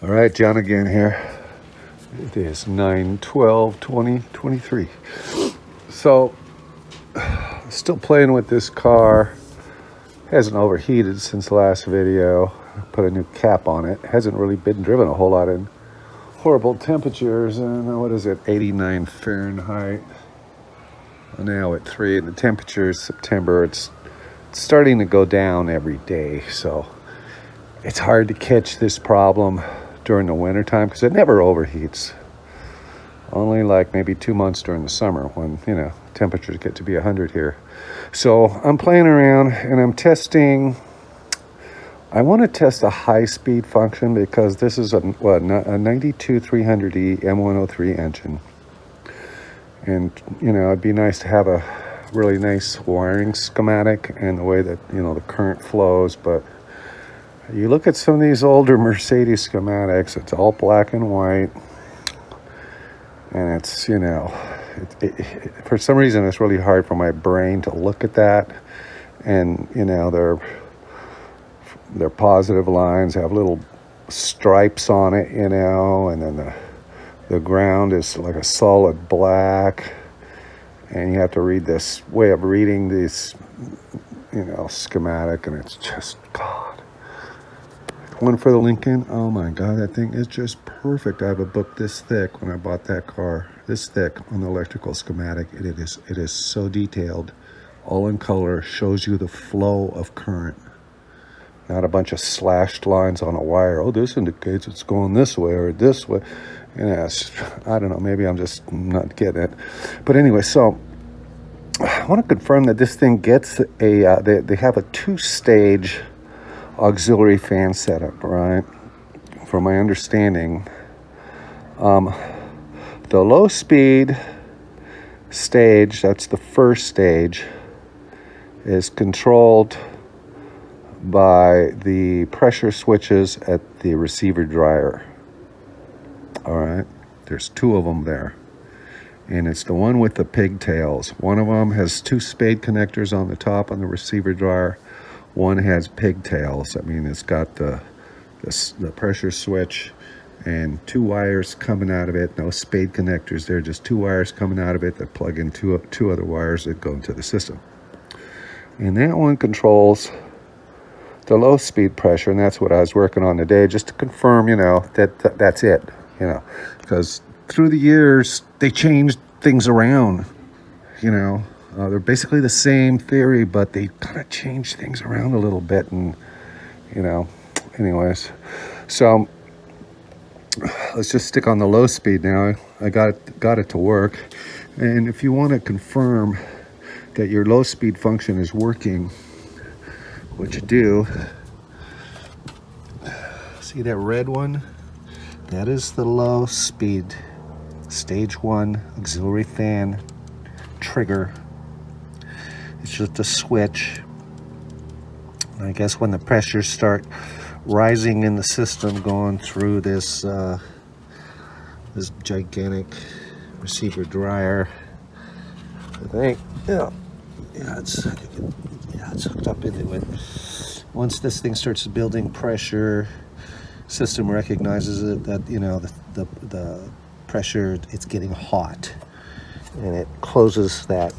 All right, John again here. It is 9/12/2023. So, still playing with this car. Hasn't overheated since the last video. Put a new cap on it. Hasn't really been driven a whole lot in horrible temperatures. And what is it, 89 Fahrenheit. Now at 3, and the temperature is September. It's starting to go down every day. So, it's hard to catch this problem during the winter time because it never overheats. Only like maybe 2 months during the summer when, temperatures get to be 100 here. So I'm playing around and I'm testing. I want to test a high-speed function because this is a 92-300E M103 engine. And, it'd be nice to have a really nice wiring schematic and the way that, the current flows. But you look at some of these older Mercedes schematics, it's all black and white. And it's, for some reason, it's really hard for my brain to look at that. And, their positive lines have little stripes on it, and then the ground is like a solid black. And you have to read this way of reading this, schematic, and it's just, God. One for the Lincoln. Oh my God, that thing is just perfect. I have a book this thick when I bought that car. This thick on the electrical schematic. It is so detailed, all in color, shows you the flow of current. Not a bunch of slashed lines on a wire. Oh, this indicates it's going this way or this way. I don't know, maybe I'm just not getting it. But anyway, so I want to confirm that this thing gets they have a 2-stage auxiliary fan setup, right? From my understanding, the low speed stage, that's the first stage, is controlled by the pressure switches at the receiver dryer. All right, there's 2 of them there, and it's the one with the pigtails. One of them has 2 spade connectors on the top on the receiver dryer. One has pigtails. I mean, it's got the pressure switch and 2 wires coming out of it. No spade connectors there, just 2 wires coming out of it that plug in two other wires that go into the system. And that one controls the low speed pressure, and that's what I was working on today, just to confirm, that's it, because through the years, they changed things around, they're basically the same theory, but they kind of changed things around a little bit. And, anyways, so let's just stick on the low speed now. I got it to work. And if you want to confirm that your low speed function is working, what you do, see that red one? That is the low speed stage 1 auxiliary fan trigger. It's just a switch. I guess when the pressures start rising in the system, going through this this gigantic receiver dryer, I think, it's hooked up into it. Once this thing starts building pressure, system recognizes it that the pressure, it's getting hot, and it closes that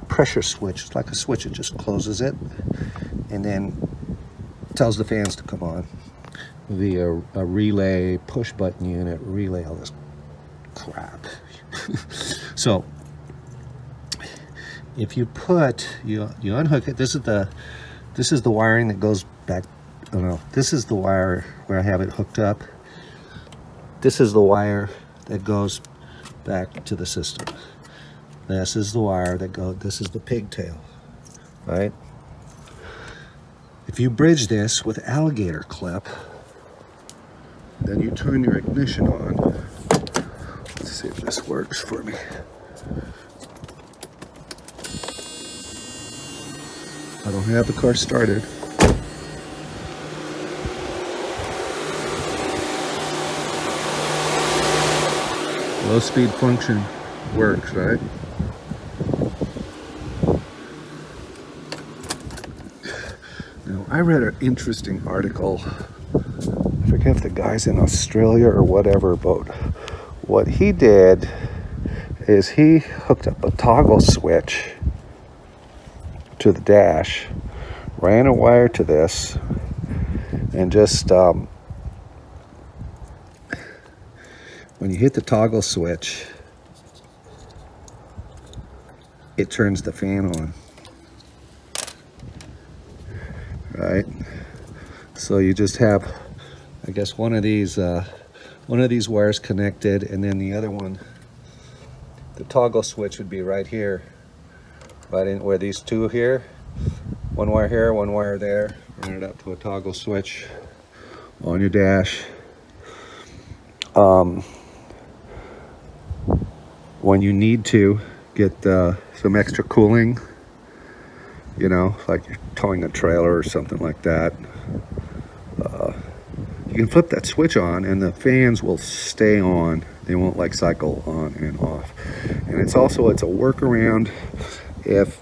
pressure switch. It's like a switch, it just closes it and then tells the fans to come on via a relay, push button unit, relay, all this crap. So if you you unhook it, this is the wiring that goes back. Oh no, this is the wire where I have it hooked up. This is the wire that goes back to the system. This is the wire that goes, this is the pigtail, right? If you bridge this with alligator clip, then you turn your ignition on. Let's see if this works for me. I don't have the car started. Low speed function works, right? Now, I read an interesting article, I forget if the guy's in Australia or whatever, but what he did is he hooked up a toggle switch to the dash, ran a wire to this, and just when you hit the toggle switch, it turns the fan on, right? So you just have, I guess, one of these wires connected, and then the other one, the toggle switch would be right here, right in where these two here, one wire here, one wire there. Run it up to a toggle switch on your dash. When you need to get some extra cooling, you know, like you're towing a trailer or something like that, you can flip that switch on and the fans will stay on. They won't like cycle on and off. And it's a workaround if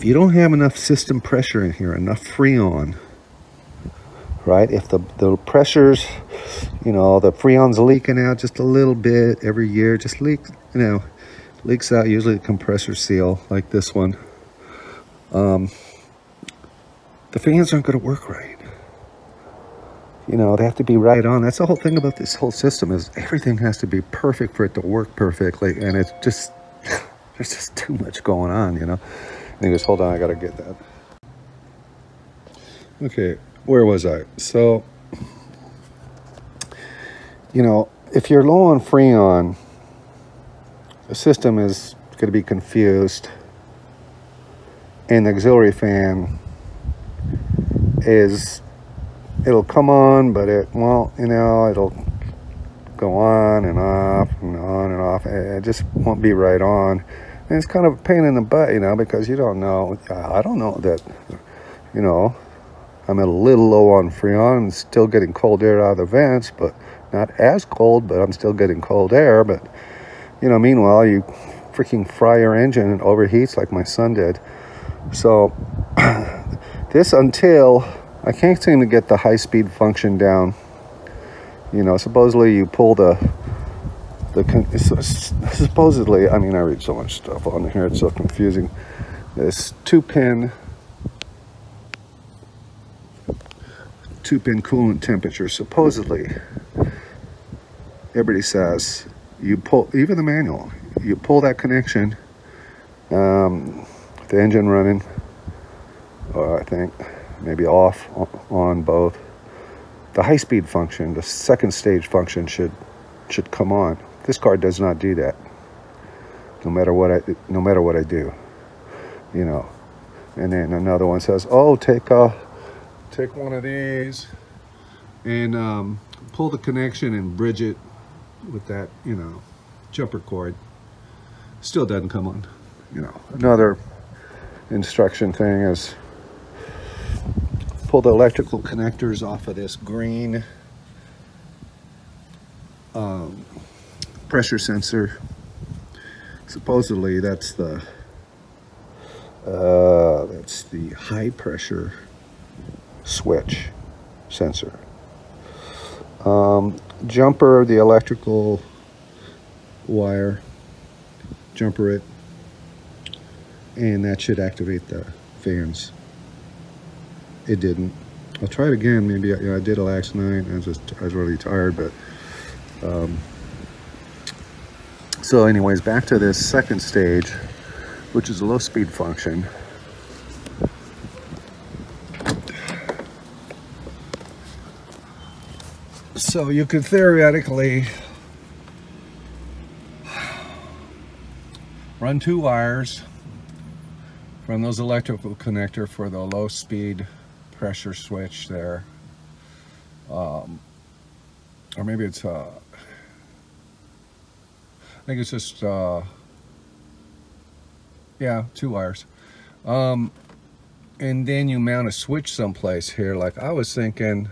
you don't have enough system pressure in here, enough freon, right? If the pressures, you know, the freon's leaking out just a little bit every year, just leaks out, usually the compressor seal like this one. The fans aren't going to work right. You know, they have to be right on. That's the whole thing about this whole system, is everything has to be perfect for it to work perfectly. And it's just, there's just too much going on, you know. Anyways, hold on, I gotta get that. Okay, where was I? So, you know, if you're low on freon, the system is gonna be confused. And the auxiliary fan it'll come on, but it won't, you know, it'll go on and off and on and off. It just won't be right on. And it's kind of a pain in the butt, you know, because you don't know. I don't know that, you know, I'm a little low on freon. I'm still getting cold air out of the vents, but not as cold, but I'm still getting cold air. But, you know, meanwhile, you freaking fry your engine and overheats like my son did. So this, until I can't seem to get the high-speed function down. You know, supposedly you pull supposedly, I mean, I read so much stuff on here, it's so confusing. This two-pin coolant temperature, supposedly, everybody says, you pull, even the manual, you pull that connection, the engine running, I think, maybe off, on both. The high-speed function, the second stage function should come on. This car does not do that. No matter what I do, you know. And then another one says, "Oh, take one of these and pull the connection and bridge it with that, you know, jumper cord." Still doesn't come on. You know, another instruction thing is pull the electrical connectors off of this green pressure sensor. Supposedly that's the high pressure switch sensor. Jumper the electrical wire, jumper it, and that should activate the fans. It didn't. I'll try it again. Maybe I did it last night. I was really tired, but so anyways, back to this second stage, which is a low speed function. So you could theoretically run two wires from those electrical connector for the low speed pressure switch there, or maybe it's I think it's just yeah, two wires, and then you mount a switch someplace here. Like I was thinking,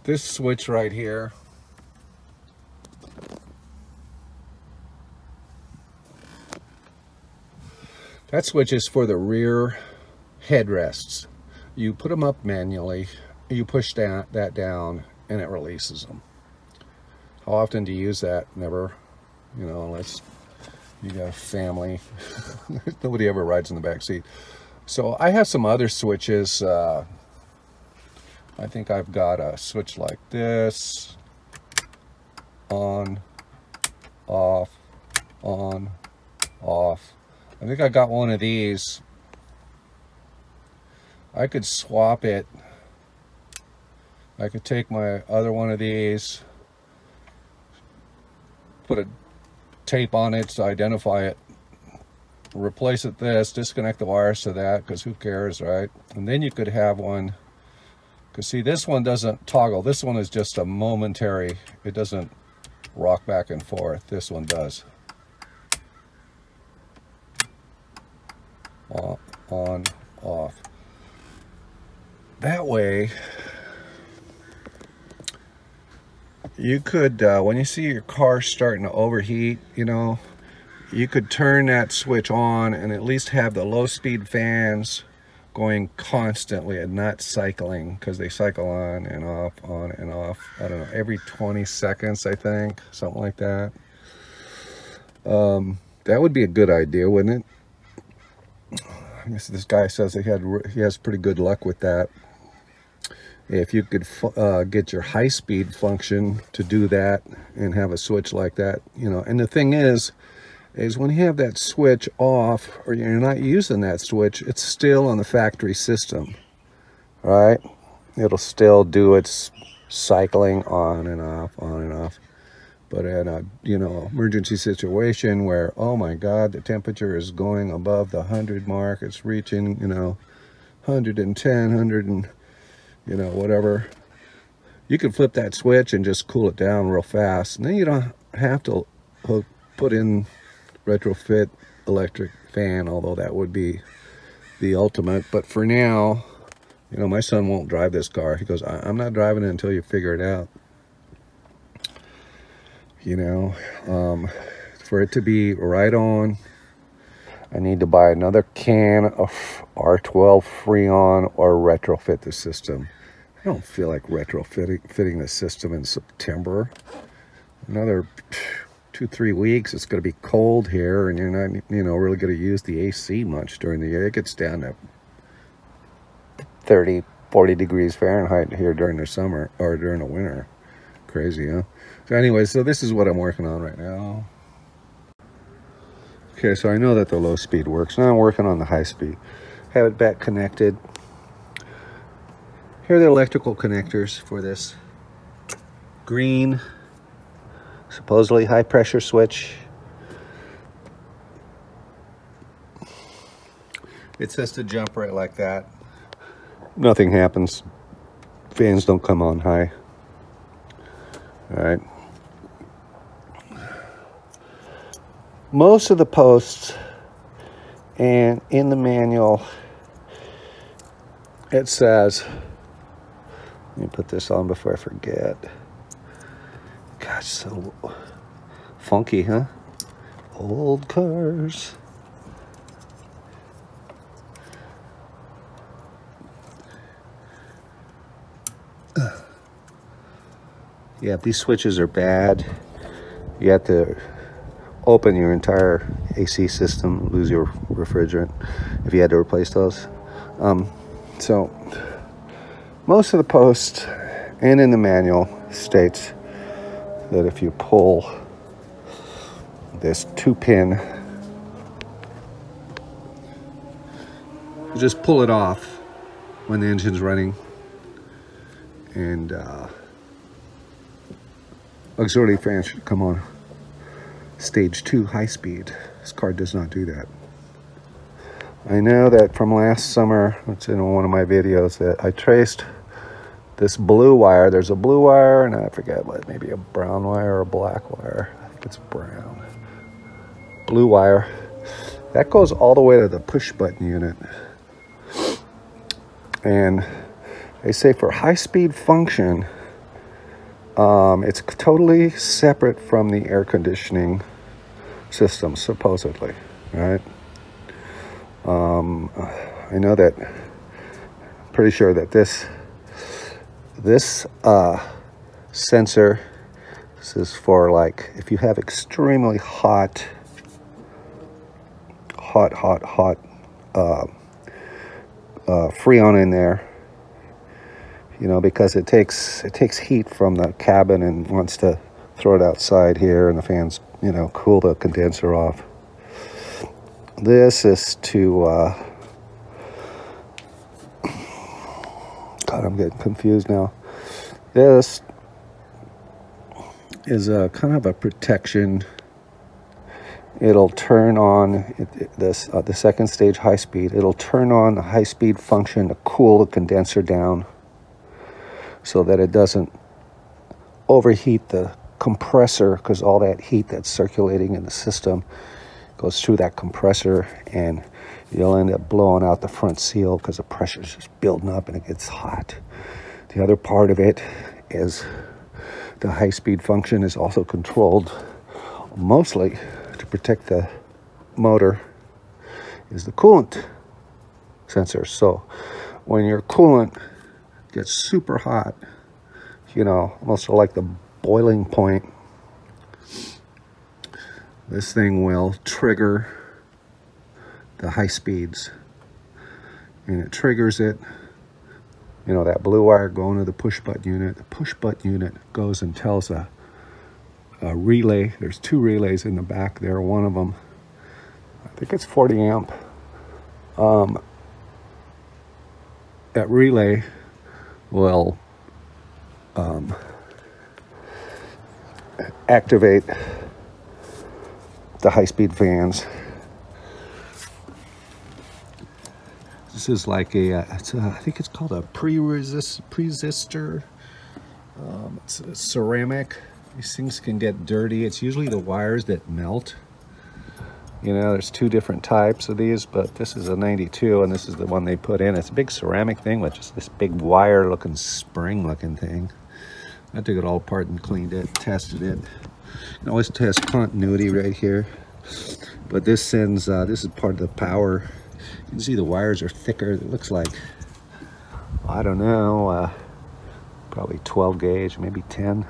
this switch right here, that switch is for the rear headrests. you put them up manually, you push that down, and it releases them. How often do you use that? Never, you know, unless you got a family. Nobody ever rides in the back seat. So I have some other switches. I think I've got a switch like this. On, off, on, off. I think I got one of these. I could swap it. I could take my other one of these, put a tape on it to identify it, replace it this, disconnect the wires to that, because who cares, right? And then you could have one, because see, this one doesn't toggle. This one is just a momentary, it doesn't rock back and forth. This one does. On, off. That way, you could, when you see your car starting to overheat, you know, you could turn that switch on and at least have the low speed fans going constantly and not cycling, because they cycle on and off, I don't know, every 20 seconds, I think, something like that. That would be a good idea, wouldn't it? I guess this guy says he has pretty good luck with that. If you could get your high-speed function to do that and have a switch like that, you know. And the thing is when you have that switch off, or you're not using that switch, it's still on the factory system, right? It'll still do its cycling on and off, on and off. But in a, you know, emergency situation where, oh my God, the temperature is going above the 100 mark, it's reaching, you know, 110, 100 and, you know, whatever, you can flip that switch and just cool it down real fast. And then you don't have to put in retrofit electric fan, although that would be the ultimate. But for now, you know, my son won't drive this car. He goes, I'm not driving it until you figure it out. You know, for it to be right on, I need to buy another can of R12 Freon or retrofit the system. I don't feel like retrofitting the system in September. Another 2-3 weeks, it's going to be cold here, and you're not, you know, really going to use the AC much during the year. It gets down to 30-40 degrees Fahrenheit here during the summer, or during the winter. Crazy, huh? So anyway, so this is what I'm working on right now. Okay, so I know that the low speed works. Now I'm working on the high speed. Have it back connected. Here are the electrical connectors for this green, supposedly high pressure switch. It says to jump right like that. Nothing happens. Fans don't come on high. All right. Most of the posts and in the manual, it says, let me put this on before I forget. Gosh, so funky, huh? Old cars. Yeah, these switches are bad. You have to open your entire AC system, lose your refrigerant if you had to replace those. So most of the posts and in the manual states that if you pull this 2-pin, you just pull it off when the engine's running, and auxiliary fan should come on stage 2 high speed. This car does not do that. I know that from last summer, it's in one of my videos, that I traced this blue wire. There's a blue wire, and I forget what, maybe a brown wire or a black wire. I think it's brown. Blue wire. That goes all the way to the push button unit. And they say for high speed function, it's totally separate from the air conditioning system, supposedly, right? I know that pretty sure that this sensor, this is for like if you have extremely hot Freon in there, you know, because it takes heat from the cabin and wants to throw it outside here, and the fans, you know, cool the condenser off. This is to God, I'm getting confused now. This is a kind of a protection. It'll turn on the second stage high speed. It'll turn on the high speed function to cool the condenser down so that it doesn't overheat the compressor, because all that heat that's circulating in the system goes through that compressor, and you'll end up blowing out the front seal because the pressure's just building up and it gets hot. The other part of it is the high speed function is also controlled mostly to protect the motor, is the coolant sensor. So when your coolant gets super hot, you know, almost like the boiling point, this thing will trigger the high speeds, and it triggers it, you know, that blue wire going to the push button unit. The push button unit goes and tells a relay. There's two relays in the back there. One of them, I think it's 40 amp. That relay will activate the high-speed fans. This is like I think it's called a pre-resistor. It's a ceramic. These things can get dirty. It's usually the wires that melt. You know, there's two different types of these, but this is a 92, and this is the one they put in. It's a big ceramic thing with just this big wire-looking, spring-looking thing. I took it all apart and cleaned it, tested it. You can always test continuity right here. But this sends, this is part of the power. You can see the wires are thicker. It looks like, I don't know, probably 12 gauge, maybe 10.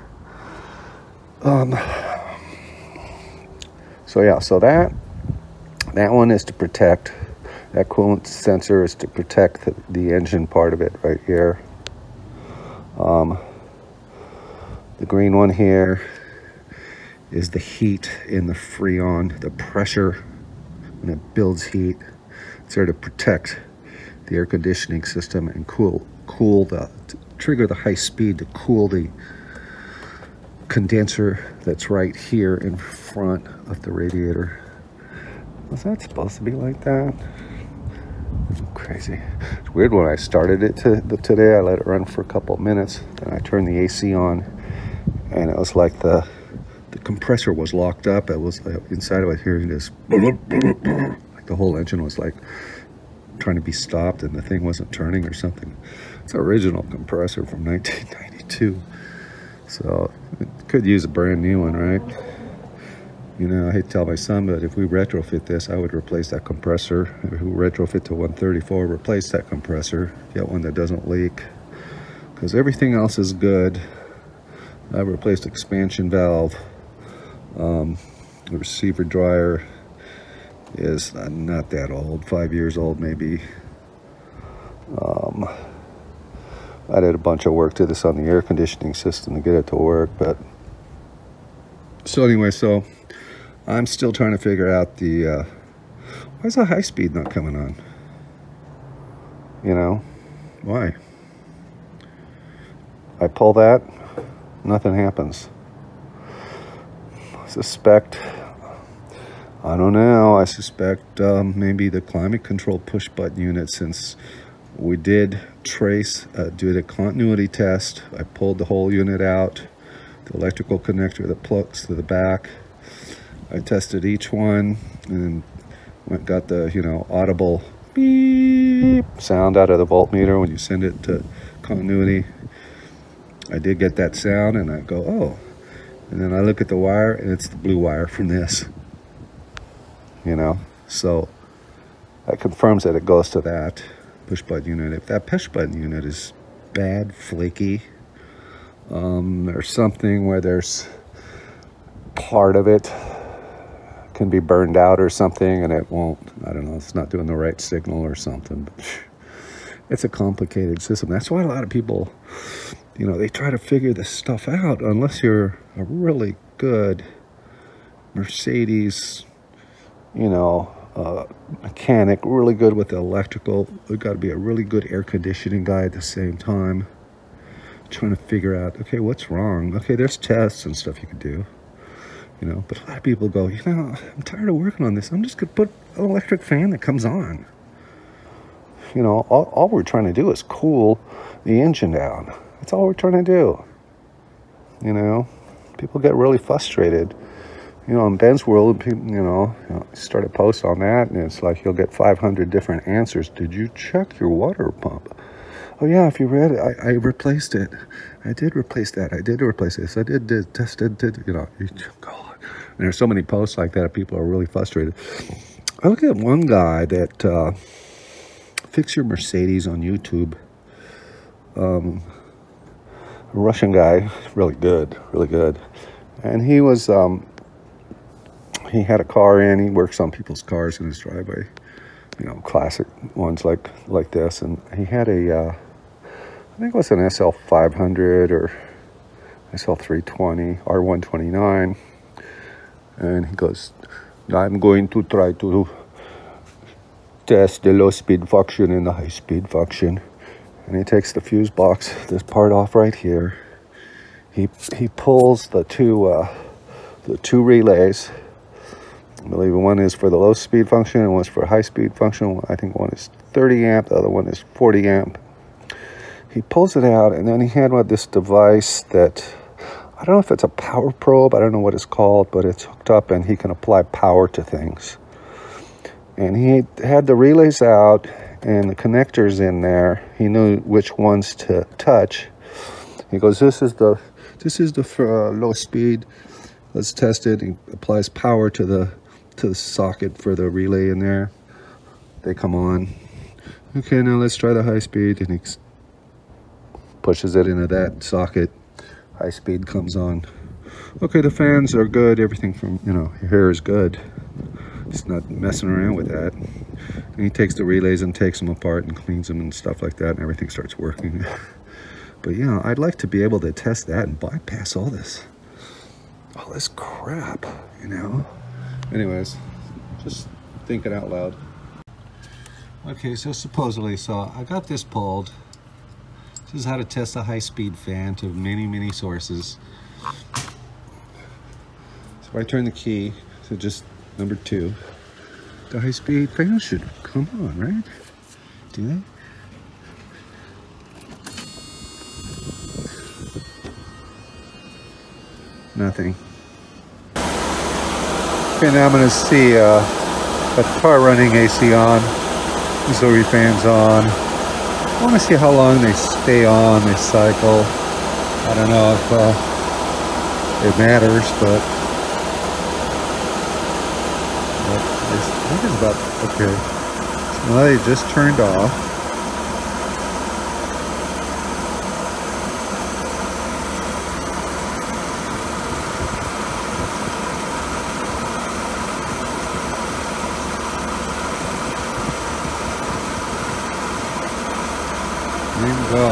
So yeah, so that one is to protect, that coolant sensor is to protect the engine part of it right here. The green one here is the heat in the Freon, the pressure when it builds heat. It's there to protect the air conditioning system and trigger the high speed to cool the condenser that's right here in front of the radiator. Was that supposed to be like that? Crazy. It's weird. When I started it today, I let it run for a couple of minutes, and I turned the AC on, and it was like the compressor was locked up. It was inside. I was hearing this, like the whole engine was like trying to be stopped, and the thing wasn't turning or something. It's an original compressor from 1992. So it could use a brand new one, right? You know, I hate to tell my son, but if we retrofit this, I would replace that compressor. If we retrofit to 134, replace that compressor, get one that doesn't leak, because everything else is good. I replaced expansion valve. The receiver dryer is not that old, 5 years old maybe. I did a bunch of work to this on the air conditioning system to get it to work, but so anyway, so I'm still trying to figure out why is the high speed not coming on? You know, why? I pull that, nothing happens. I suspect, I don't know, I suspect maybe the climate control push button unit, since we did do a continuity test. I pulled the whole unit out, the electrical connector that plugs to the back. I tested each one and got the, you know, audible beep sound out of the voltmeter when you send it to continuity. I did get that sound, and I go, oh. And then I look at the wire, and it's the blue wire from this. You know, so that confirms that it goes to that. push button unit. If that push button unit is bad, flaky, or something where there's part of it can be burned out or something, and it won't, I don't know, it's not doing the right signal or something. But it's a complicated system. That's why a lot of people, you know, they try to figure this stuff out. Unless you're a really good Mercedes, you know, mechanic, really good with the electrical. You've got to be a really good air conditioning guy at the same time, trying to figure out, okay, what's wrong? Okay, there's tests and stuff you can do, you know, but a lot of people go, you know, I'm tired of working on this. I'm just going to put an electric fan that comes on. You know, all we're trying to do is cool the engine down. That's all we're trying to do. You know, people get really frustrated. You know, in Ben's world, people, you know, start a post on that, and it's like you'll get 500 different answers. Did you check your water pump? Oh yeah, if you read it, I replaced it. I did replace that. I did replace this. I did tested, you know. God. And there's so many posts like that. People are really frustrated. I look at one guy that Fix Your Mercedes on YouTube. A Russian guy, really good, and he was he had a car in. He works on people's cars in his driveway, you know, classic ones like this. And he had a I think it was an SL 500 or SL 320 R129, and he goes, I'm going to try to test the low speed function and the high speed function. And he takes the fuse box, this part off right here. He pulls the two relays. I believe one is for the low speed function and one's for high speed function. I think one is 30 amp, the other one is 40 amp. He pulls it out, and then he had this device that, I don't know if it's a power probe, I don't know what it's called, but it's hooked up and he can apply power to things. And he had the relays out and the connectors in there. He knew which ones to touch. He goes, this is the low speed. Let's test it. He applies power to the socket for the relay in there. They come on. Okay, now let's try the high speed. And he pushes it into that socket. High speed comes on. Okay, the fans are good. Everything from, you know, your hair is good. Just not messing around with that. And he takes the relays and takes them apart and cleans them and stuff like that, and everything starts working. But yeah, I'd like to be able to test that and bypass all this crap, you know. Anyways, just thinking out loud. Okay, so supposedly, I got this pulled. This is how to test a high-speed fan to many sources. So if I turn the key to just number 2, the high-speed fan should come on, right? Do they? Nothing. Okay, now I'm going to see a car running AC on, auxiliary fans on. I want to see how long they stay on, they cycle. I don't know if it matters, but I think it's about, okay. So now they just turned off. There you go.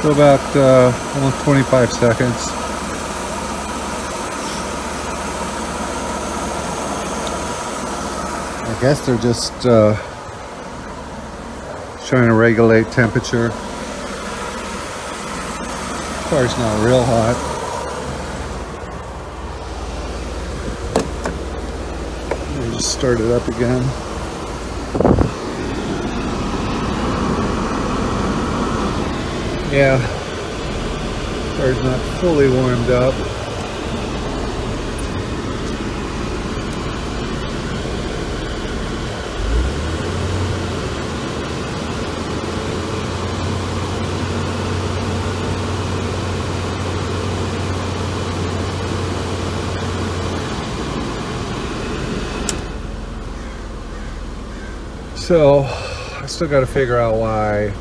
So about almost 25 seconds. I guess they're just trying to regulate temperature. Car's not real hot. Let me just start it up again. Yeah. or is not fully warmed up. So I still got to figure out why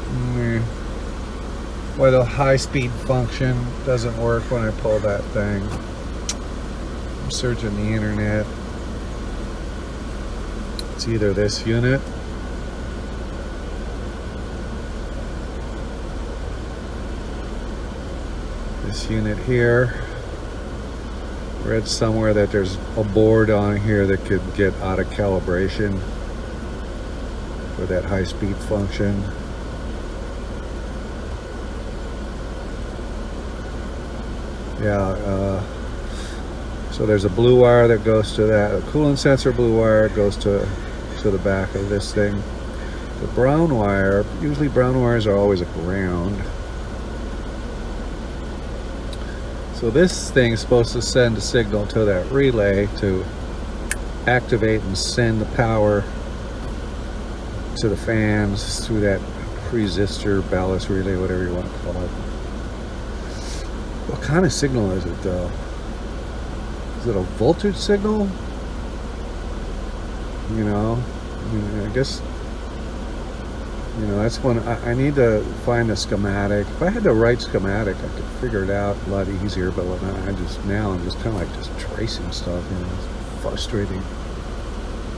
the high-speed function doesn't work when I pull that thing. I'm searching the internet. It's either this unit, this unit here. Read somewhere that there's a board on here that could get out of calibration for that high-speed function. Yeah, so there's a blue wire that goes to that, a coolant sensor blue wire goes to the back of this thing. The brown wire, usually brown wires are always a ground. So this thing is supposed to send a signal to that relay to activate and send the power to the fans through that resistor, ballast relay, whatever you want to call it. What kind of signal is it though? Is it a voltage signal? You know, I mean, I guess, you know, that's when I need to find a schematic. If I had the right schematic, I could figure it out a lot easier, but when I'm just kind of like just tracing stuff, you know, it's frustrating.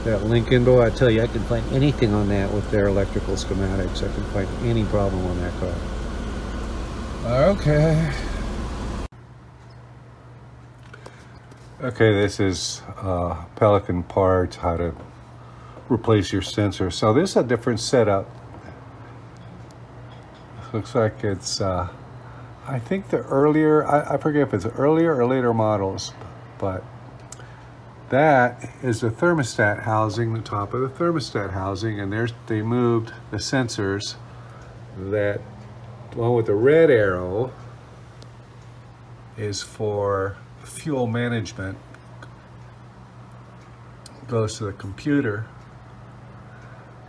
That Lincoln, boy, I tell you, I can find anything on that with their electrical schematics. I can find any problem on that car. Okay. Okay, this is Pelican parts, how to replace your sensor. So this is a different setup. Looks like it's, I think the earlier, I forget if it's earlier or later models, but that is the thermostat housing, the top of the thermostat housing, and they moved the sensors. That one with the red arrow is for fuel management. Goes to the computer,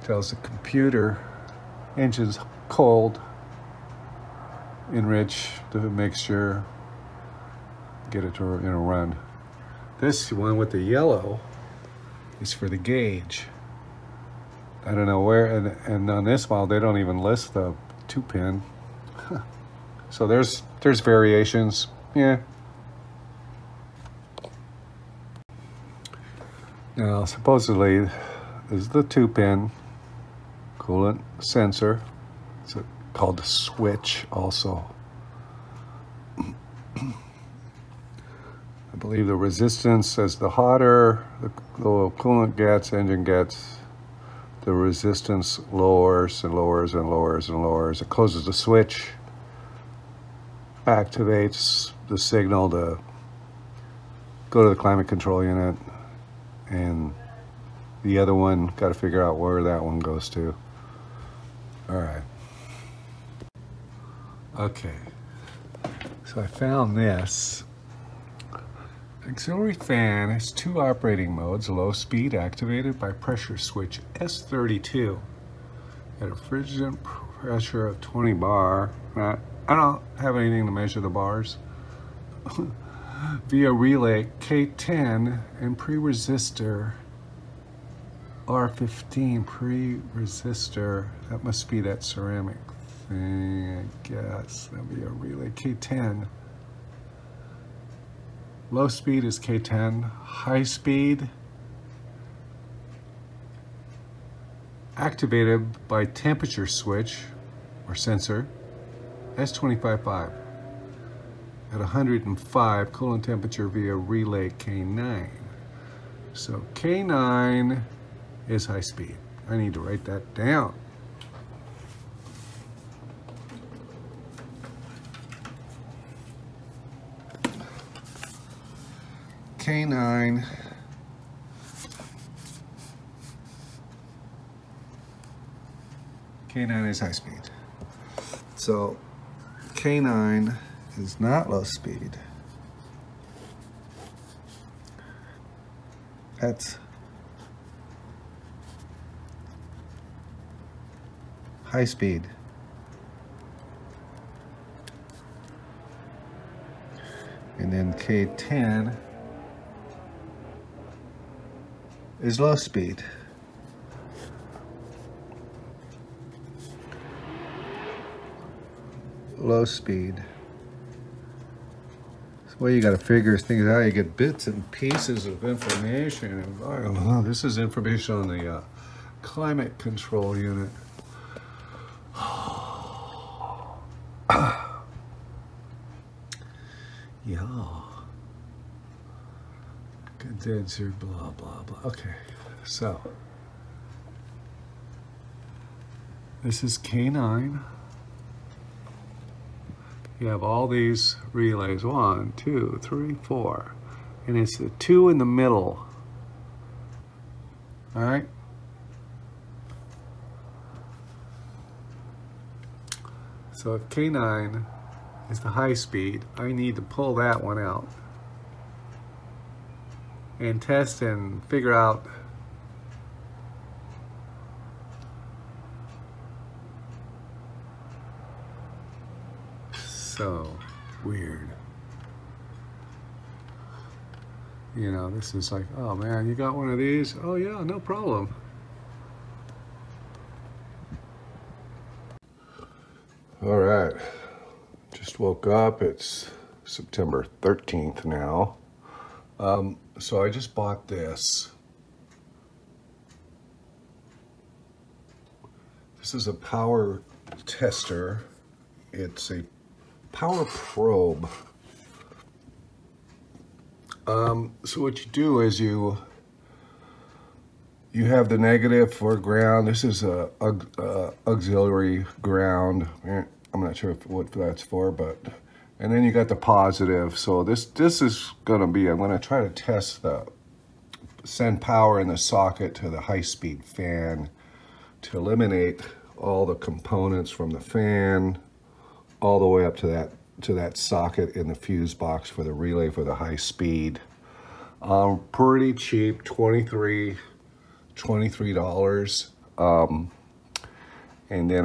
tells the computer engine's cold, enrich the mixture, get it to run. This one with the yellow is for the gauge. I don't know where, and on this model they don't even list the 2-pin. So there's variations, yeah. Now supposedly this is the 2-pin coolant sensor. It's called the switch also. I believe the resistance, as the hotter the coolant gets, engine gets, the resistance lowers and lowers and lowers and lowers. It closes the switch, activates the signal to go to the climate control unit, and the other one, got to figure out where that one goes to. All right. Okay. So I found this. Auxiliary fan has 2 operating modes: low speed activated by pressure switch S32 at a refrigerant pressure of 20 bar. I don't have anything to measure the bars. Via relay K10 and pre-resistor R15 pre-resistor. That must be that ceramic thing, I guess. That'd be a relay K10. Low speed is K10. High speed activated by temperature switch or sensor S255 at 105 coolant temperature via relay K9. So K9 is high speed. I need to write that down. K9 is high speed. So K9 is not low speed. That's high speed. And then K10 is low speed. Low speed. So well, you got to figure things out. You get bits and pieces of information. And I don't know, this is information on the climate control unit. Yeah. Condenser, blah, blah, blah. Okay, so this is K9. You have all these relays, 1, 2, 3, 4, and it's the 2 in the middle. All right. So if K9 is the high speed, I need to pull that one out and test and figure out so weird. You know, this is like, oh man, you got one of these? Oh yeah, no problem. All right, just woke up. It's September 13th now. So I just bought this. This is a power tester. It's a power probe. So what you do is you have the negative for ground. This is a auxiliary ground. I'm not sure what that's for, but and then you got the positive. So this is gonna be, I'm gonna try to send power in the socket to the high-speed fan to eliminate all the components from the fan all the way up to that socket in the fuse box for the relay for the high speed. Pretty cheap, $23. And then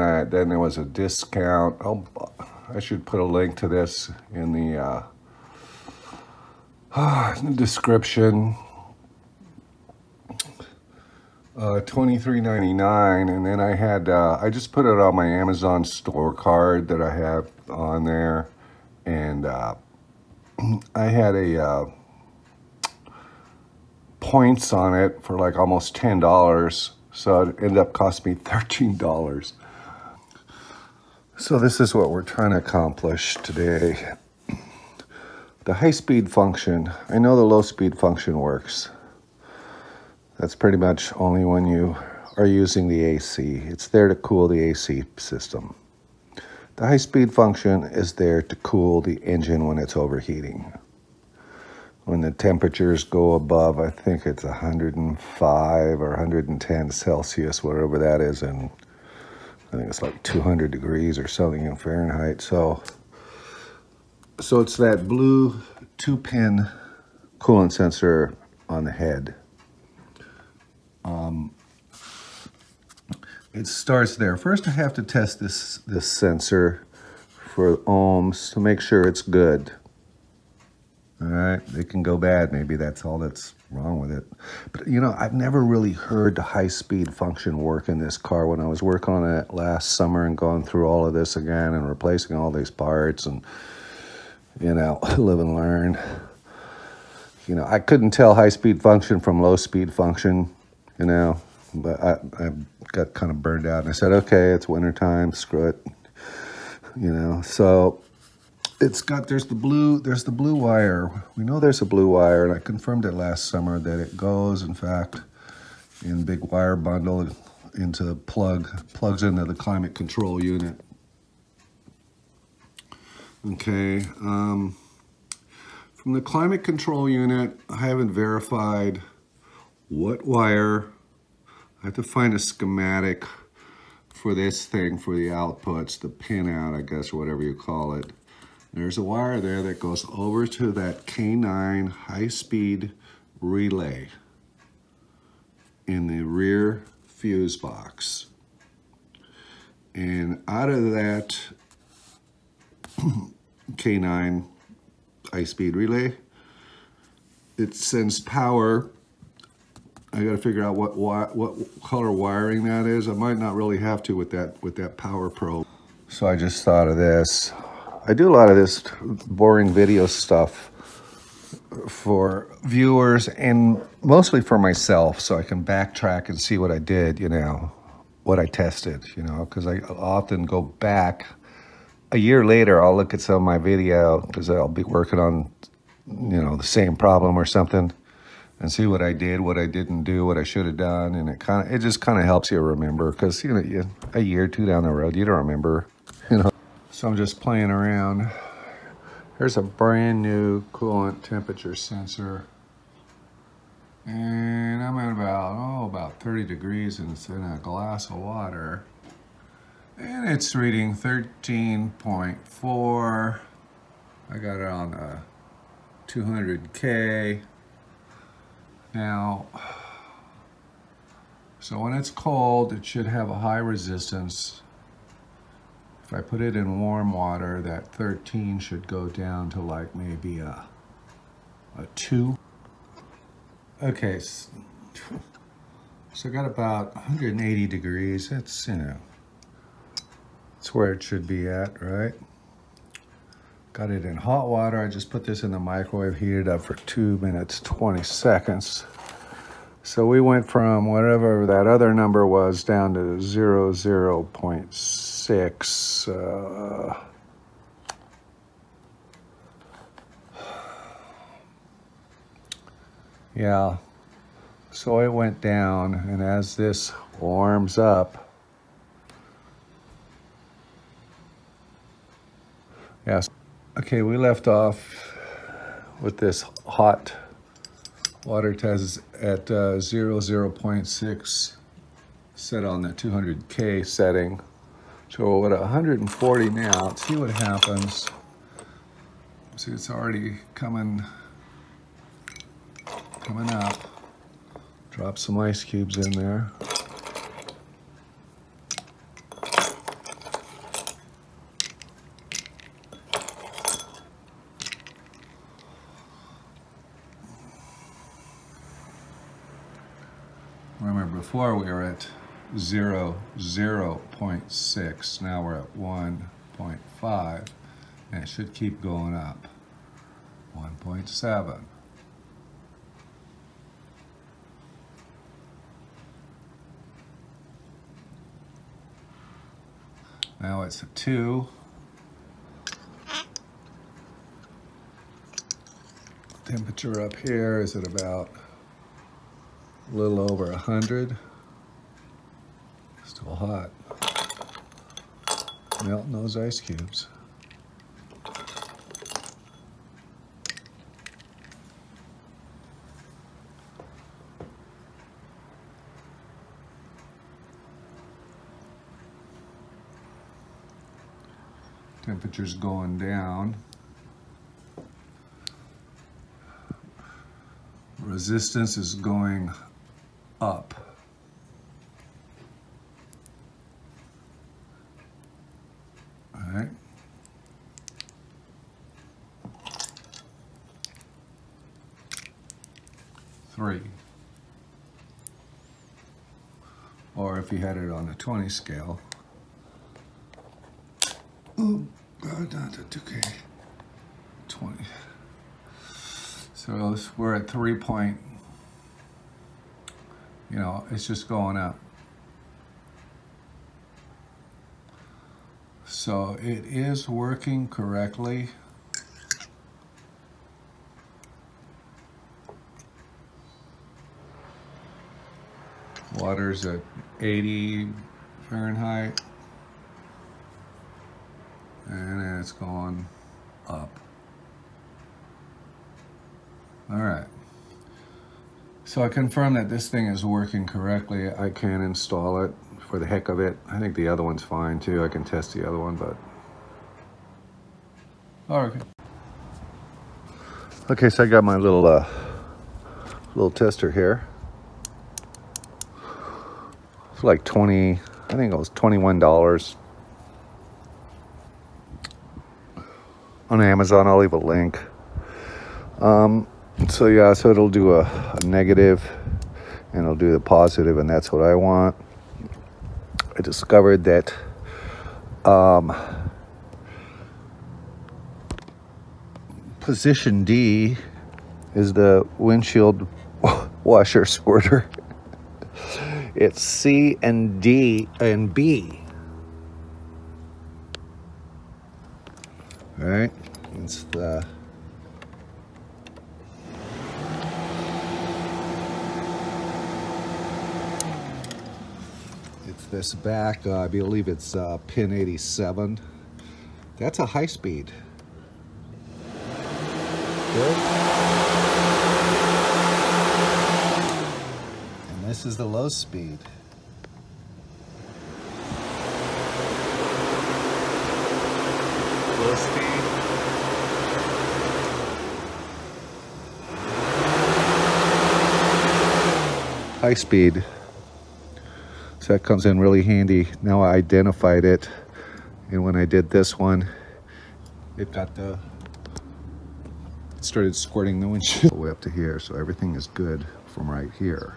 there was a discount. I should put a link to this in the description. $23.99, and then I had I just put it on my Amazon store card that I have on there, and I had a points on it for like almost $10, so it ended up costing me $13. So this is what we're trying to accomplish today. The high-speed function, I know the low-speed function works. That's pretty much only when you are using the AC. It's there to cool the AC system. The high-speed function is there to cool the engine when it's overheating. When the temperatures go above, I think it's 105 or 110 Celsius, whatever that is, and I think it's like 200 degrees or something in Fahrenheit. So it's that blue 2-pin coolant sensor on the head. It starts there. First I have to test this sensor for ohms to make sure it's good. All right, it can go bad. Maybe that's all that's wrong with it. But you know, I've never really heard the high-speed function work in this car. When I was working on it last summer and going through all of this again and replacing all these parts and, you know, live and learn. You know, I couldn't tell high-speed function from low-speed function, you know, but I got kind of burned out and I said, okay, it's wintertime, screw it, you know. So it's got, there's the blue wire. We know there's a blue wire, and I confirmed it last summer that it goes, in fact, in big wire bundle into the plugs into the climate control unit. Okay, from the climate control unit, I haven't verified what wire. I have to find a schematic for this thing, for the outputs, the pin out, I guess, or whatever you call it. There's a wire there that goes over to that K9 high-speed relay in the rear fuse box. And out of that K9 high-speed relay, it sends power. I got to figure out what color wiring that is. I might not really have to with that power probe. So I just thought of this. I do a lot of this boring video stuff for viewers and mostly for myself, so I can backtrack and see what I did, you know, what I tested, you know, because I often go back a year later. I'll look at some of my video because I'll be working on, you know, the same problem or something, and see what I did, what I didn't do, what I should have done, and it just kind of helps you remember, because you know, a year or two down the road, you don't remember, you know. So I'm just playing around. Here's a brand new coolant temperature sensor, and I'm at about 30 degrees, and it's in a glass of water, and it's reading 13.4. I got it on a 200K. Now, so when it's cold, it should have a high resistance. If I put it in warm water, that 13 should go down to like maybe a 2. Okay, so I got about 180 degrees. That's, you know, that's where it should be at, right? Got it in hot water. I just put this in the microwave, heated up for 2 minutes, 20 seconds. So we went from whatever that other number was down to 0.6. Yeah, so it went down, and as this warms up, yes. Okay, we left off with this hot water test at 0.6, set on the 200K setting. So we're at 140 now. Let's see what happens. See, it's already coming up. Drop some ice cubes in there. Remember, before we were at 0.6. Now we're at 1.5, and it should keep going up. 1.7. Now it's a 2. Temperature up here is at about a little over 100. Still hot. Melting those ice cubes. Temperature's going down. Resistance is going up. All right. Three. Or if you had it on a 20 scale. Oh, God, down to 2K. 20. So we're at 3 point, you know, it's just going up. So it is working correctly. Water's at 80 Fahrenheit. And it's going up. All right. So I confirm that this thing is working correctly. I can install it for the heck of it. I think the other one's fine too. I can test the other one, but Okay. Okay, so I got my little tester here. It's like 20, I think it was $21 on Amazon. I'll leave a link. So yeah, so it'll do a negative and it'll do the positive, and that's what I want. I discovered that position D is the windshield washer squirter. It's C and D and B. All right, it's the this back, I believe it's pin 87. That's a high speed. Good. And this is the low speed. Low speed. High speed. So that comes in really handy. Now I identified it, and when I did this one, it started squirting the windshield way up to here, so everything is good from right here.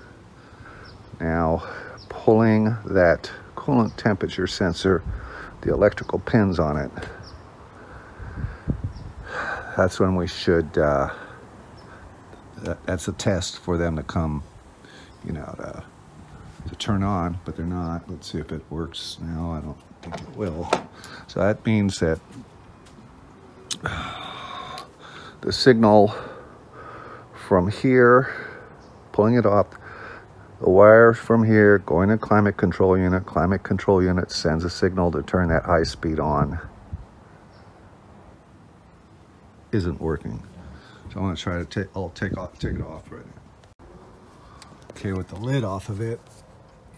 Now, pulling that coolant temperature sensor, the electrical pins on it, that's when we should, that's a test for them to come, you know, to turn on, but they're not. Let's see if it works now. I don't think it will. So that means that the signal from here, pulling it off, the wire from here going to climate control unit sends a signal to turn that high speed on. Isn't working. So I'm gonna try to take it off right now. Okay, with the lid off of it,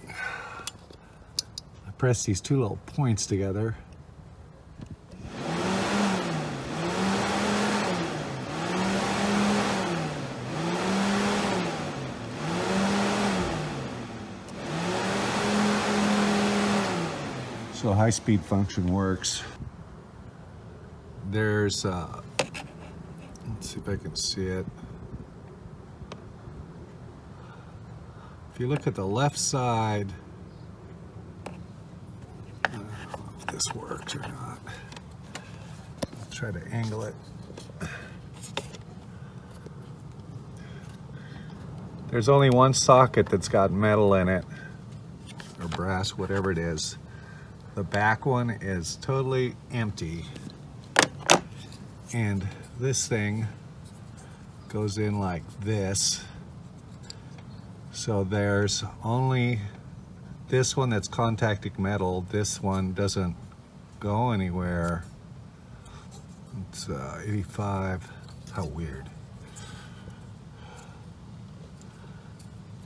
I press these two little points together. So high-speed function works. There's, let's see if I can see it. If you look at the left side, I don't know if this works or not. I'll try to angle it. There's only one socket that's got metal in it, or brass, whatever it is. The back one is totally empty. And this thing goes in like this. So there's only this one that's contacting metal. This one doesn't go anywhere. It's 85. How weird.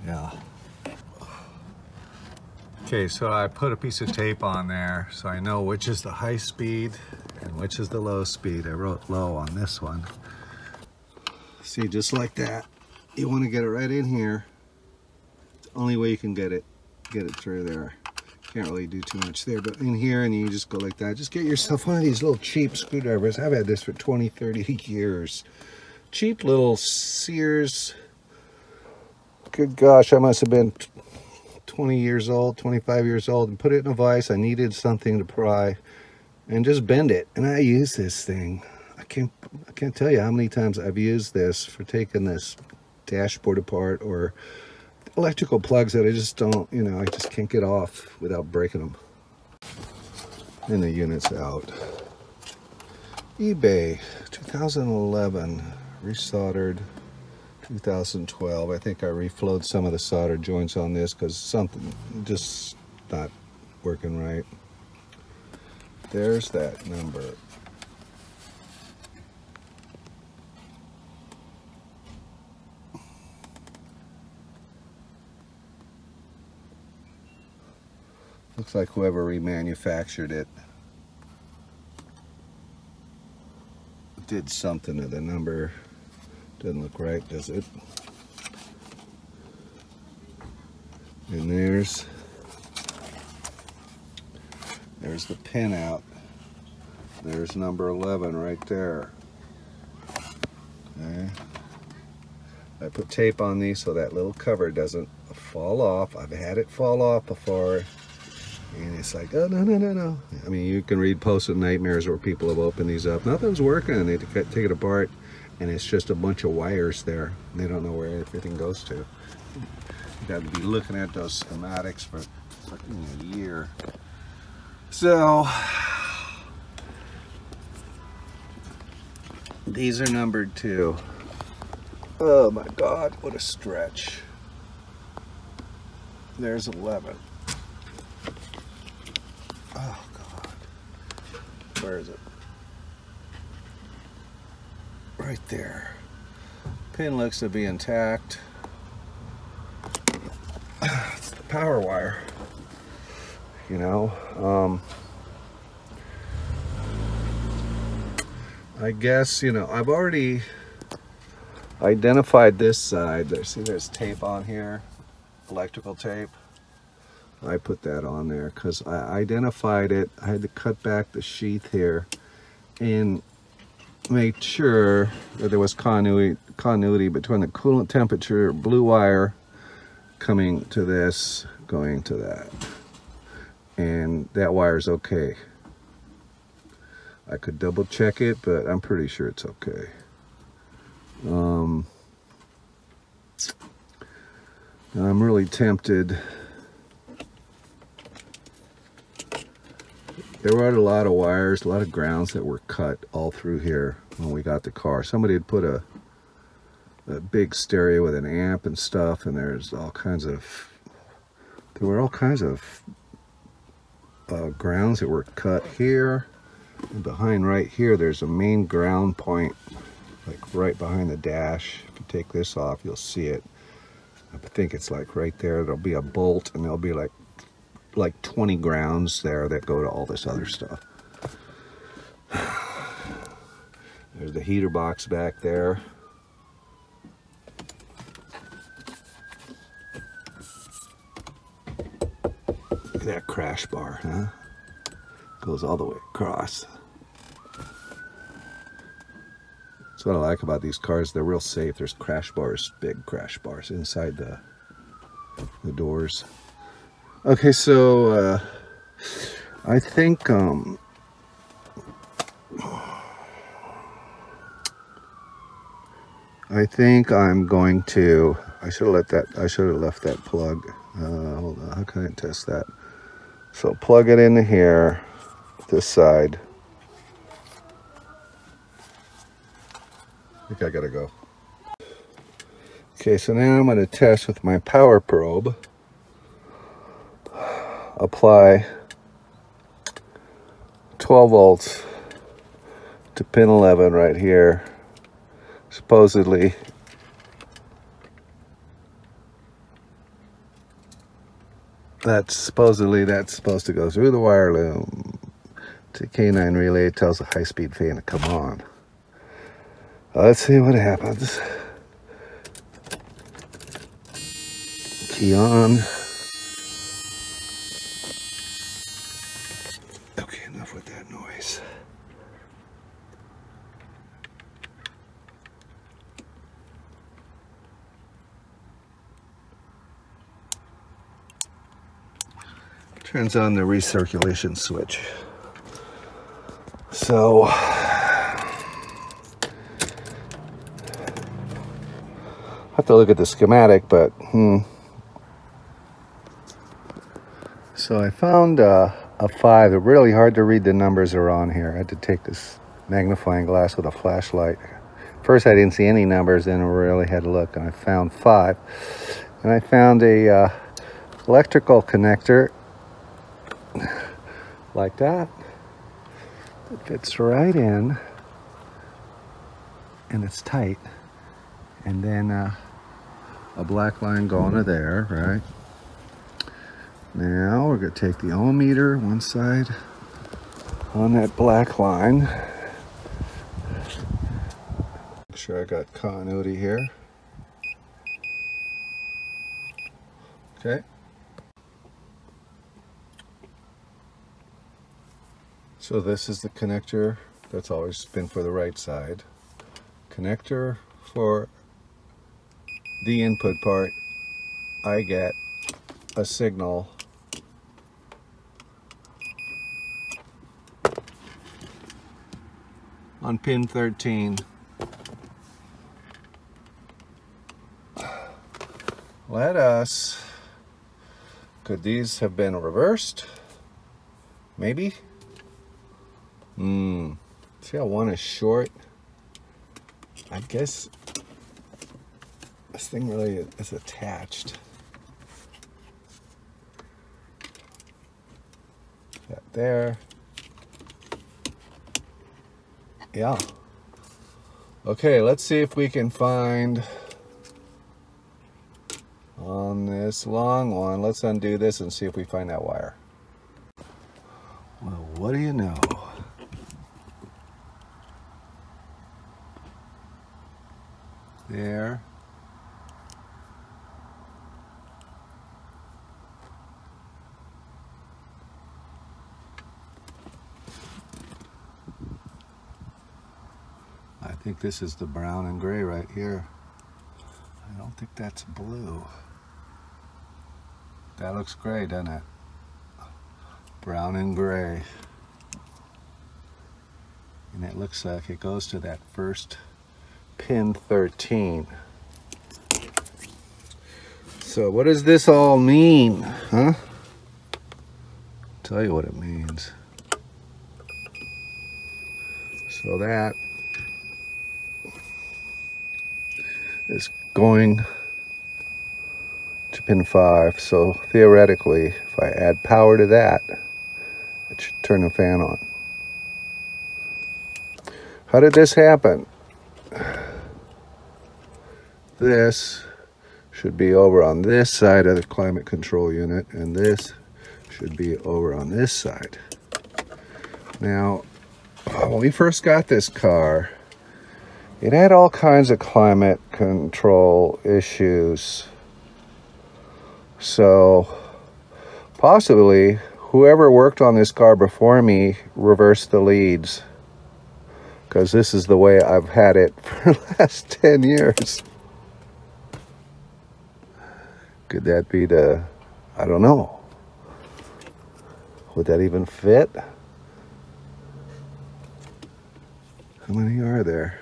Yeah. Okay, so I put a piece of tape on there so I know which is the high speed and which is the low speed. I wrote low on this one. See, just like that. You want to get it right in here. It's the only way you can get it through there. Can't really do too much there, but in here, and you just go like that. Just get yourself one of these little cheap screwdrivers. I've had this for 20, 30 years. Cheap little Sears. Good gosh, I must have been 20 years old, 25 years old, and put it in a vise. I needed something to pry and just bend it. And I use this thing. I can't tell you how many times I've used this for taking this dashboard apart, or electrical plugs that I just don't, you know, I just can't get off without breaking them. And the unit's out. eBay, 2011, resoldered. 2012. I think I reflowed some of the solder joints on this because something just not working right. There's that number. Looks like whoever remanufactured it did something to the number. Doesn't look right, does it? And there's the pin out. There's number 11 right there. Okay. I put tape on these so that little cover doesn't fall off. I've had it fall off before, and it's like, oh, no, no, no, no. I mean, you can read Post-it Nightmares where people have opened these up. Nothing's working, and they take it apart, and it's just a bunch of wires there. They don't know where everything goes to. You got to be looking at those schematics for fucking a year. So, these are numbered too. Oh my God, what a stretch. There's 11. Oh God. Where is it? Right there. Pin looks to be intact. It's the power wire. You know, I guess, you know, I've already identified this side. There's tape on here, electrical tape. I put that on there because I identified it. I had to cut back the sheath here and make sure that there was continuity between the coolant temperature blue wire coming to this, going to that. And that wire's okay. I could double check it, but I'm pretty sure it's okay. I'm really tempted. There were a lot of wires, a lot of grounds that were cut all through here when we got the car. Somebody had put a big stereo with an amp and stuff, and there were all kinds of grounds that were cut here. And behind right here, there's a main ground point, like right behind the dash. If you take this off, you'll see it. I think it's like right there. There'll be a bolt, and there'll be like 20 grounds there that go to all this other stuff. There's the heater box back there. Look at that crash bar, huh? Goes all the way across. That's what I like about these cars. They're real safe. There's crash bars, big crash bars inside the doors. Okay, so I think I'm going to. I should have left that plug. Hold on. How can I test that? So plug it into here. This side. I think I gotta go. Okay, so now I'm going to test with my power probe. Apply 12 volts to pin 11 right here. Supposedly that's supposed to go through the wire loom to K9 relay. It tells the high-speed fan to come on. Let's see what happens. Key on. Okay, enough with that noise. Turns on the recirculation switch. So I have to look at the schematic, but So I found a 5. It's really hard to read the numbers are on here. I had to take this magnifying glass with a flashlight. First I didn't see any numbers, then I really had to look, and I found 5. And I found a electrical connector like that. It fits right in, and it's tight. And then a black line going to there, right? Now we're going to take the ohm meter one side on that black line. sure I got continuity here. Okay. So this is the connector that's always been for the right side. Connector for the input part, I get a signal on pin 13. Could these have been reversed? Maybe? See how one is short? I guess this thing really is attached. That there. Yeah. Okay, let's see if we can find on this long one. Let's undo this and see if we find that wire. Well, what do you know? There. I think this is the brown and gray right here. I don't think that's blue. That looks gray, doesn't it? Brown and gray. And it looks like it goes to that first pin 13. So what does this all mean, huh? I'll tell you what it means. So that is going to pin 5. So theoretically, if I add power to that, it should turn the fan on. How did this happen? This should be over on this side of the climate control unit, and this should be over on this side. Now, when we first got this car, it had all kinds of climate control issues. So possibly whoever worked on this car before me reversed the leads, because this is the way I've had it for the last 10 years. Could that be the, I don't know. Would that even fit? How many are there?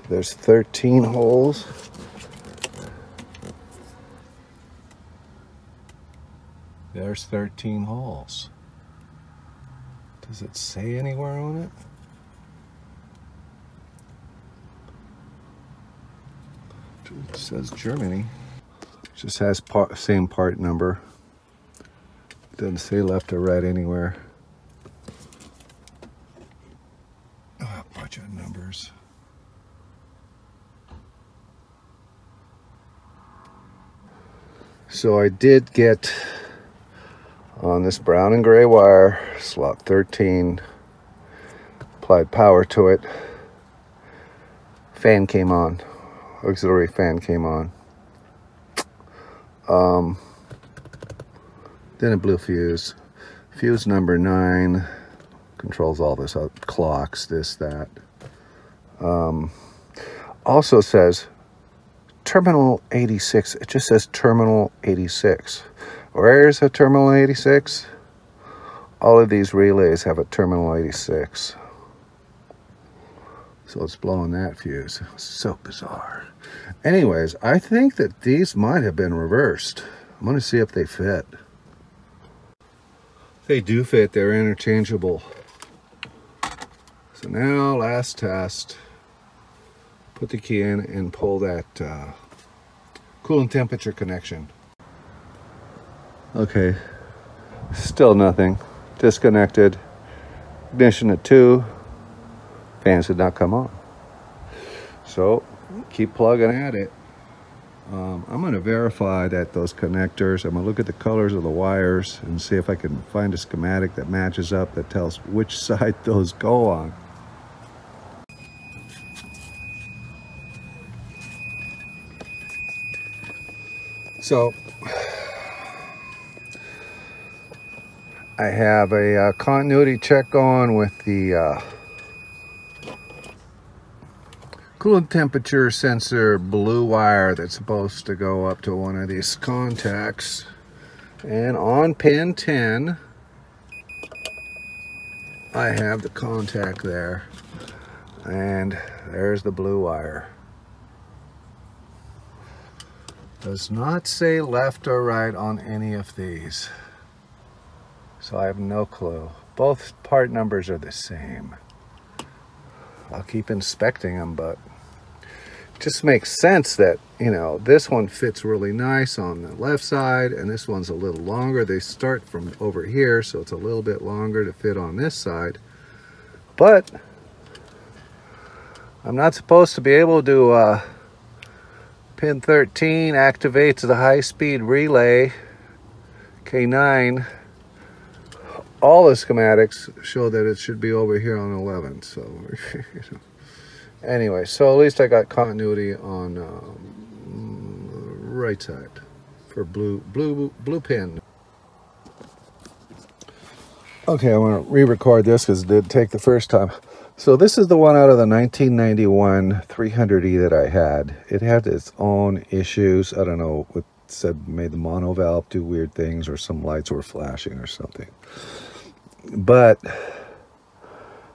There's 13 holes. There's 13 holes. Does it say anywhere on it? It says Germany. It just has same part number. It doesn't say left or right anywhere. Oh, a bunch of numbers. So I did get on this brown and gray wire, slot 13, applied power to it. Fan came on, auxiliary fan came on. Then a blue fuse. Fuse number 9 controls all this, clocks, this, that. Also says terminal 86. It just says terminal 86. Where's a terminal 86? All of these relays have a terminal 86. So it's blowing that fuse. So bizarre. Anyways, I think that these might have been reversed. I'm going to see if they fit. If they do fit, they're interchangeable. So now, last test. Put the key in and pull that coolant temperature connection. Okay, still nothing. Disconnected. Ignition at 2. Fans did not come on. So keep plugging at it. I'm going to verify that those connectors, I'm going to look at the colors of the wires and see if I can find a schematic that matches up, that tells which side those go on. So I have a continuity check on with the coolant temperature sensor blue wire that's supposed to go up to one of these contacts. And on pin 10, I have the contact there. And there's the blue wire. Does not say left or right on any of these. So I have no clue. Both part numbers are the same. I'll keep inspecting them, but it just makes sense that, you know, this one fits really nice on the left side and this one's a little longer. They start from over here, so it's a little bit longer to fit on this side. But I'm not supposed to be able to pin 13 activates the high-speed relay K9. All the schematics show that it should be over here on 11. So anyway, so at least I got continuity on right side for blue pin. Okay, I want to re-record this because it did take the first time. So this is the one out of the 1991 300E that I had. It had its own issues. I don't know what said made the mono valve do weird things, or some lights were flashing or something. But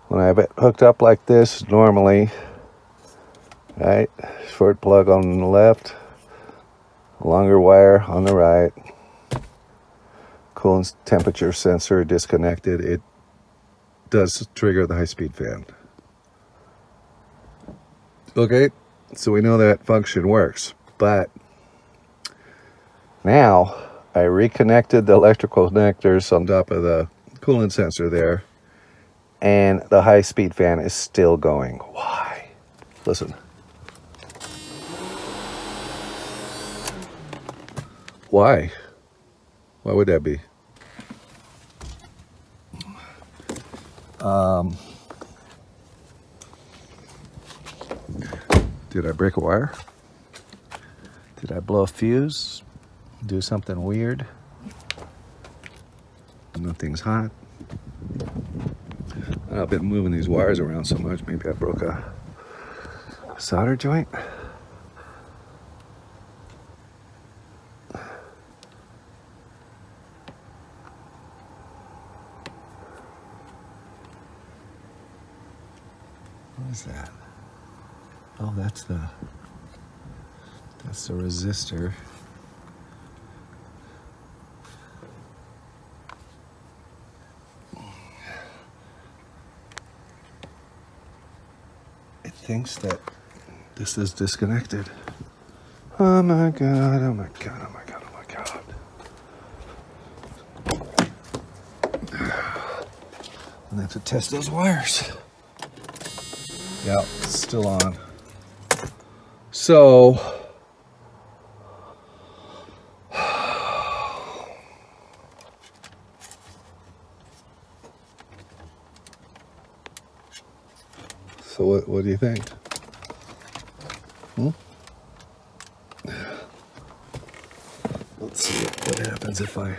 when I have it hooked up like this normally, right, short plug on the left, longer wire on the right, coolant temperature sensor disconnected, it does trigger the high-speed fan. Okay, so we know that function works, but now I reconnected the electrical connectors on top of the coolant sensor there, and the high-speed fan is still going. Why? Listen. Why? Why would that be? Did I break a wire? Did I blow a fuse? Do something weird? Nothing's hot. I've been moving these wires around so much, maybe I broke a solder joint. What is that? Oh, that's the resistor. It thinks that this is disconnected. Oh my god, oh my god, oh my god, oh my god. And I have to test those wires. Yeah, it's still on. So what do you think? Let's see what happens if I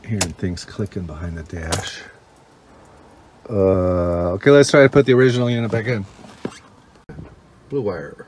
hearing things clicking behind the dash. Okay, let's try to put the original unit back in. Blue wire.